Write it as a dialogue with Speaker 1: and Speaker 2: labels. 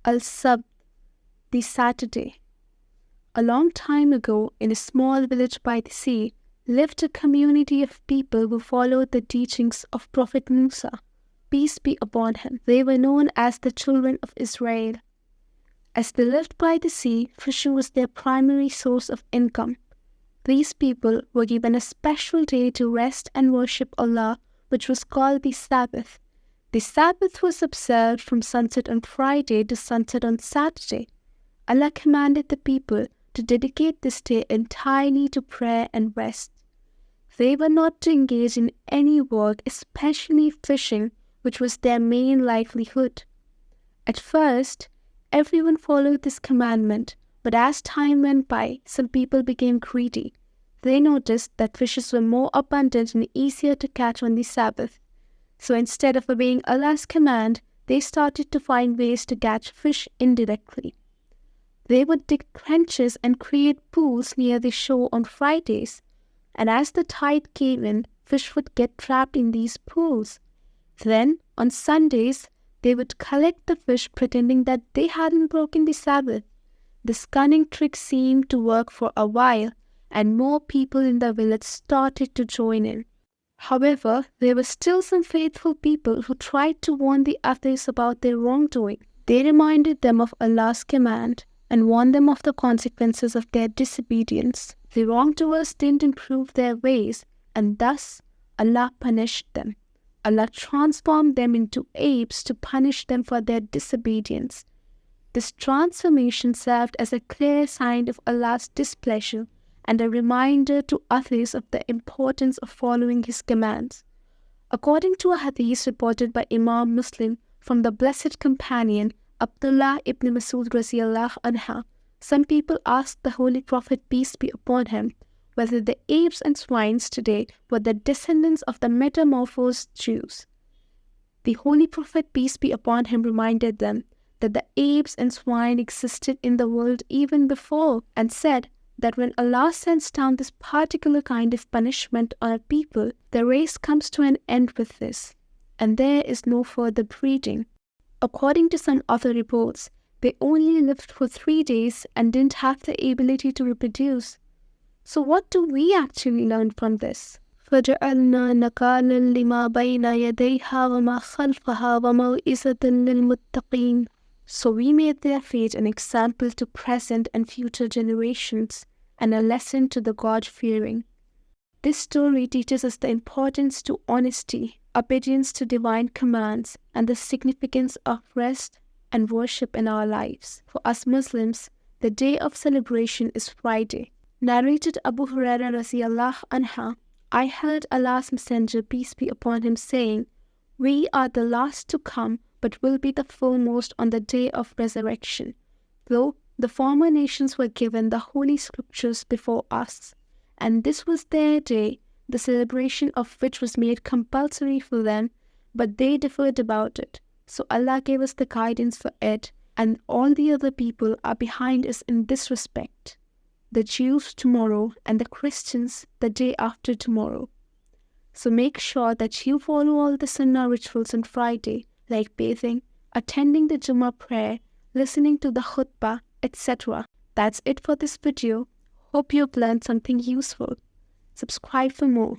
Speaker 1: AL-SABT, the Saturday. A long time ago, in a small village by the sea, lived a community of people who followed the teachings of Prophet Musa, peace be upon him. They were known as the children of Israel. As they lived by the sea, fishing was their primary source of income. These people were given a special day to rest and worship Allah, which was called the Sabbath. The Sabbath was observed from sunset on Friday to sunset on Saturday. Allah commanded the people to dedicate this day entirely to prayer and rest. They were not to engage in any work, especially fishing, which was their main livelihood. At first, everyone followed this commandment, but as time went by, some people became greedy. They noticed that fishes were more abundant and easier to catch on the Sabbath. So instead of obeying Allah's command, they started to find ways to catch fish indirectly. They would dig trenches and create pools near the shore on Fridays, and as the tide came in, fish would get trapped in these pools. Then, on Sundays, they would collect the fish pretending that they hadn't broken the Sabbath. This cunning trick seemed to work for a while, and more people in the village started to join in. However, there were still some faithful people who tried to warn the others about their wrongdoing. They reminded them of Allah's command and warned them of the consequences of their disobedience. The wrongdoers didn't improve their ways, and thus Allah punished them. Allah transformed them into apes to punish them for their disobedience. This transformation served as a clear sign of Allah's displeasure and a reminder to others of the importance of following His commands. According to a hadith reported by Imam Muslim from the Blessed Companion Abdullah ibn Masud Raziyallahu anha, some people asked the Holy Prophet, peace be upon him, whether the apes and swines today were the descendants of the metamorphosed Jews. The Holy Prophet, peace be upon him, reminded them that the apes and swine existed in the world even before, and said that when Allah sends down this particular kind of punishment on a people, the race comes to an end with this, and there is no further breeding. According to some other reports, they only lived for 3 days and didn't have the ability to reproduce. So what do we actually learn from this? فَجَعَلْنَا نَكَالًا لِمَا بَيْنَ يَدَيْهَا وَمَا خَلْفَهَا وَمَوْئِظَةً لِلْمُتَّقِينَ. So we made their fate an example to present and future generations, and a lesson to the God-fearing. This story teaches us the importance to honesty, obedience to divine commands, and the significance of rest and worship in our lives. For us Muslims, the day of celebration is Friday. Narrated Abu Hurairah Raziyallahu anha, I heard Allah's Messenger, peace be upon him, saying, we are the last to come, but will be the foremost on the day of resurrection, though the former nations were given the holy scriptures before us, and this was their day, the celebration of which was made compulsory for them, but they differed about it. So Allah gave us the guidance for it, and all the other people are behind us in this respect. The Jews tomorrow and the Christians the day after tomorrow. So make sure that you follow all the Sunnah rituals on Friday, like bathing, attending the Jummah prayer, listening to the khutbah, etc. That's it for this video. Hope you've learned something useful. Subscribe for more.